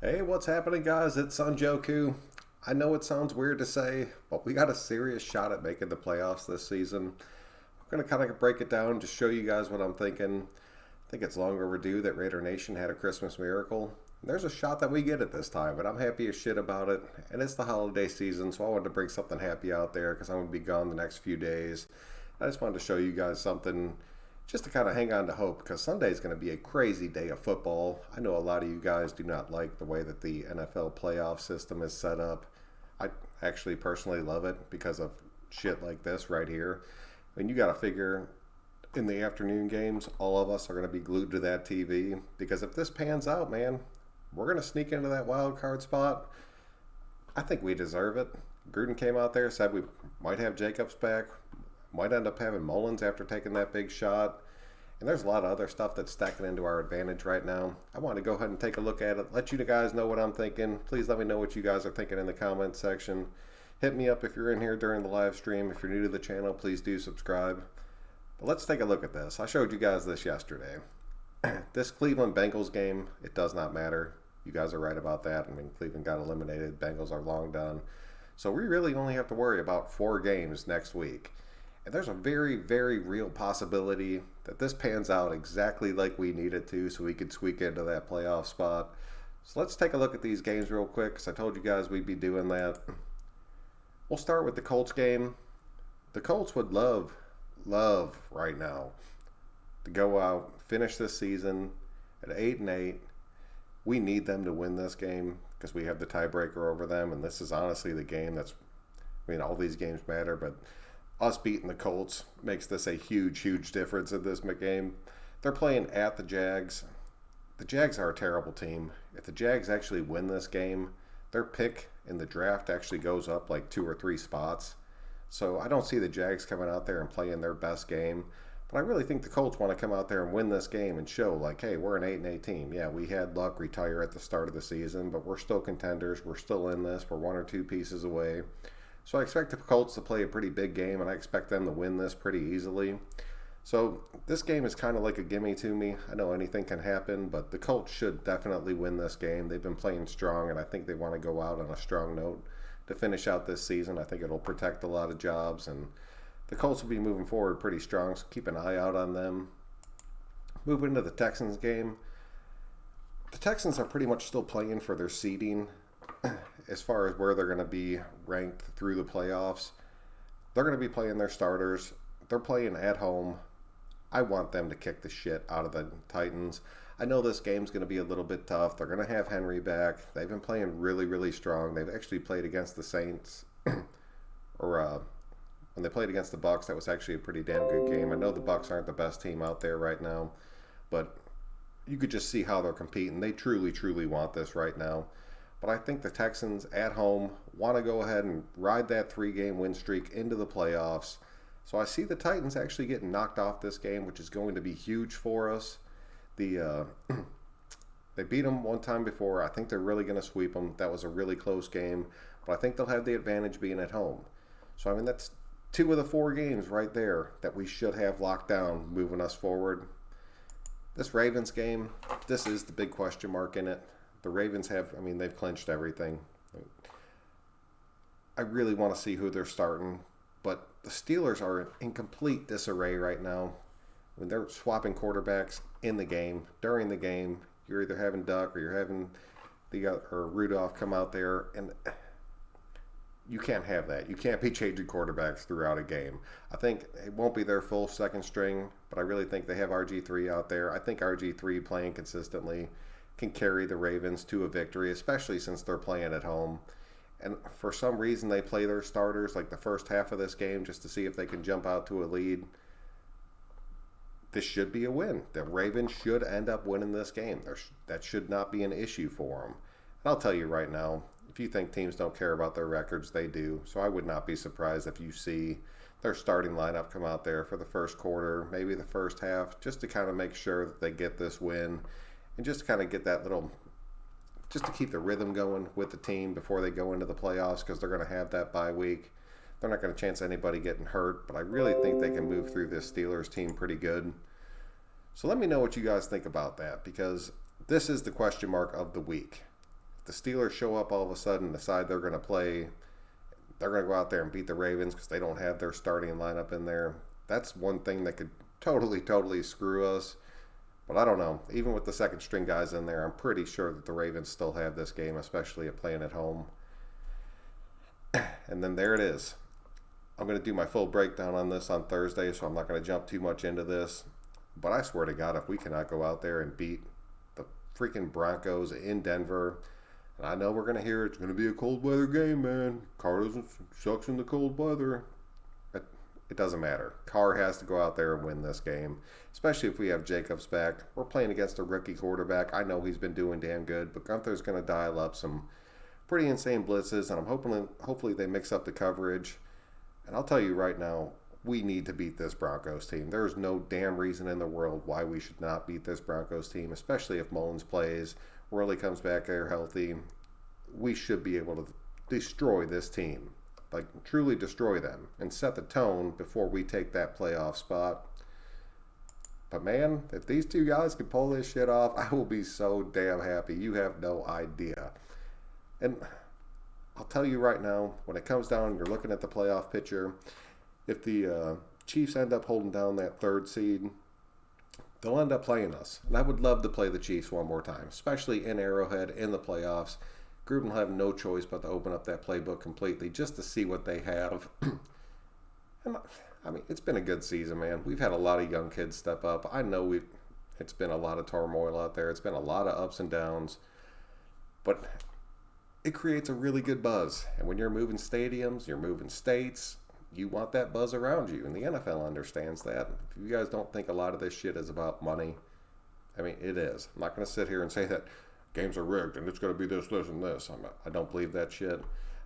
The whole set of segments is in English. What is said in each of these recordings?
Hey, what's happening, guys? It's Sanjoku. I know it sounds weird to say, but we got a serious shot at making the playoffs this season. I'm going to kind of break it down, just show you guys what I'm thinking. I think it's long overdue that Raider Nation had a Christmas miracle. There's a shot that we get it this time, and I'm happy as shit about it. And it's the holiday season, so I wanted to bring something happy out there because I'm going to be gone the next few days. I just wanted to show you guys something just to kind of hang on to hope because Sunday is going to be a crazy day of football. I know a lot of you guys do not like the way that the NFL playoff system is set up. I actually personally love it because of shit like this right here. I mean, you got to figure in the afternoon games, all of us are going to be glued to that TV because if this pans out, man, we're going to sneak into that wild card spot. I think we deserve it. Gruden came out there, said we might have Jacobs back, might end up having Mullins after taking that big shot. And there's a lot of other stuff that's stacking into our advantage right now. I want to go ahead and take a look at it, let you guys know what I'm thinking. Please let me know what you guys are thinking in the comments section. Hit me up if you're in here during the live stream. If you're new to the channel, please do subscribe. But let's take a look at this. I showed you guys this yesterday. This Cleveland Bengals game, it does not matter. You guys are right about that. I mean, Cleveland got eliminated. Bengals are long done. So we really only have to worry about 4 games next week. And there's a very, very real possibility that this pans out exactly like we need it to so we could squeak into that playoff spot. So let's take a look at these games real quick because I told you guys we'd be doing that. We'll start with the Colts game. The Colts would love right now to go out, finish this season at 8-8. We need them to win this game because we have the tiebreaker over them, and this is honestly the game that's, I mean, all these games matter, but us beating the Colts makes this a huge, huge difference in this game. They're playing at the Jags. The Jags are a terrible team. If the Jags actually win this game, their pick in the draft actually goes up like 2 or 3 spots. So I don't see the Jags coming out there and playing their best game. But I really think the Colts want to come out there and win this game and show, like, hey, we're an 8-8 team. Yeah, we had Luck retire at the start of the season, but we're still contenders. We're still in this. We're 1 or 2 pieces away. So I expect the Colts to play a pretty big game, and I expect them to win this pretty easily. So this game is kind of like a gimme to me. I know anything can happen, but the Colts should definitely win this game. They've been playing strong, and I think they want to go out on a strong note to finish out this season. I think it'll protect a lot of jobs, and the Colts will be moving forward pretty strong, so keep an eye out on them. Moving to the Texans game. The Texans are pretty much still playing for their seeding as far as where they're going to be ranked through the playoffs. They're going to be playing their starters. They're playing at home. I want them to kick the shit out of the Titans. I know this game's going to be a little bit tough. They're going to have Henry back. They've been playing really, really strong. They've actually played against the Saints, or when they played against the Bucks, that was actually a pretty damn good game. I know the Bucks aren't the best team out there right now, but you could just see how they're competing. They truly, truly want this right now. But I think the Texans at home want to go ahead and ride that 3-game win streak into the playoffs. So I see the Titans actually getting knocked off this game, which is going to be huge for us. They beat them one time before. I think they're really going to sweep them. That was a really close game, but I think they'll have the advantage being at home. So I mean, that's 2 of the 4 games right there that we should have locked down, moving us forward. This Ravens game, this is the big question mark in it. The Ravens have, I mean, they've clinched everything. I really want to see who they're starting, but the Steelers are in complete disarray right now. I mean, they're swapping quarterbacks in the game, during the game. You're either having Duck or you're having or Rudolph come out there, and you can't have that. You can't be changing quarterbacks throughout a game. I think it won't be their full second string, but I really think they have RG3 out there. I think RG3 playing consistently can carry the Ravens to a victory, especially since they're playing at home. And for some reason, they play their starters like the first half of this game just to see if they can jump out to a lead. This should be a win. The Ravens should end up winning this game. That should not be an issue for them. And I'll tell you right now, if you think teams don't care about their records, they do. So I would not be surprised if you see their starting lineup come out there for the first quarter, maybe the first half, just to kind of make sure that they get this win and just to kind of get that little, just to keep the rhythm going with the team before they go into the playoffs, because they're going to have that bye week. They're not going to chance anybody getting hurt, but I really think they can move through this Steelers team pretty good. So let me know what you guys think about that, because this is the question mark of the week. the Steelers show up all of a sudden and decide they're going to play, they're going to go out there and beat the Ravens because they don't have their starting lineup in there, that's one thing that could totally screw us. But I don't know. Even with the second string guys in there, I'm pretty sure that the Ravens still have this game, especially at playing at home. And then there it is. I'm going to do my full breakdown on this on Thursday, so I'm not going to jump too much into this. But I swear to God, if we cannot go out there and beat the freaking Broncos in Denver, and I know we're going to hear it's going to be a cold weather game, man. Carr sucks in the cold weather. It doesn't matter. Carr has to go out there and win this game, especially if we have Jacobs back. We're playing against a rookie quarterback. I know he's been doing damn good, but Gunther's going to dial up some pretty insane blitzes, and I'm hopefully they mix up the coverage. And I'll tell you right now, we need to beat this Broncos team. There's no damn reason in the world why we should not beat this Broncos team, especially if Mullins plays, Worley comes back there healthy. We should be able to destroy this team. Like, truly destroy them and set the tone before we take that playoff spot. But man, if these two guys can pull this shit off, I will be so damn happy. You have no idea. And I'll tell you right now, when it comes down, you're looking at the playoff picture, if the Chiefs end up holding down that third seed, they'll end up playing us. And I would love to play the Chiefs one more time, especially in Arrowhead in the playoffs. Gruden will have no choice but to open up that playbook completely just to see what they have. And I mean, it's been a good season, man. We've had a lot of young kids step up. I know it's been a lot of turmoil out there. It's been a lot of ups and downs. But it creates a really good buzz. And when you're moving stadiums, you're moving states, you want that buzz around you. And the NFL understands that. If you guys don't think a lot of this shit is about money, I mean, it is. I'm not going to sit here and say that games are rigged and it's going to be this, and this. I don't believe that shit.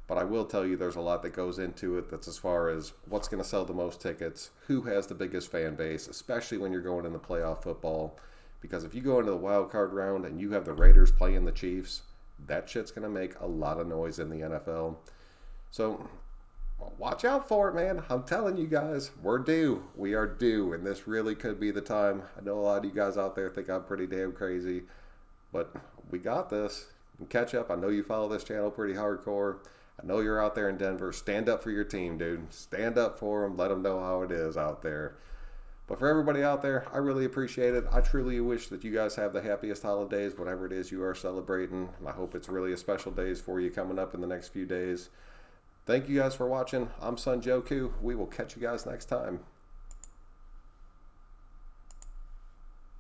But I will tell you there's a lot that goes into it. That's as far as what's going to sell the most tickets, who has the biggest fan base, especially when you're going into playoff football. Because if you go into the wild card round and you have the Raiders playing the Chiefs, that shit's going to make a lot of noise in the NFL. So watch out for it, man. I'm telling you guys, we're due. We are due, and this really could be the time. I know a lot of you guys out there think I'm pretty damn crazy, but we got this. Catch up. I know you follow this channel pretty hardcore. I know you're out there in Denver. Stand up for your team, dude. Stand up for them. Let them know how it is out there. But for everybody out there, I really appreciate it. I truly wish that you guys have the happiest holidays, whatever it is you are celebrating. And I hope it's really a special days for you coming up in the next few days. Thank you guys for watching. I'm Son Joku. We will catch you guys next time.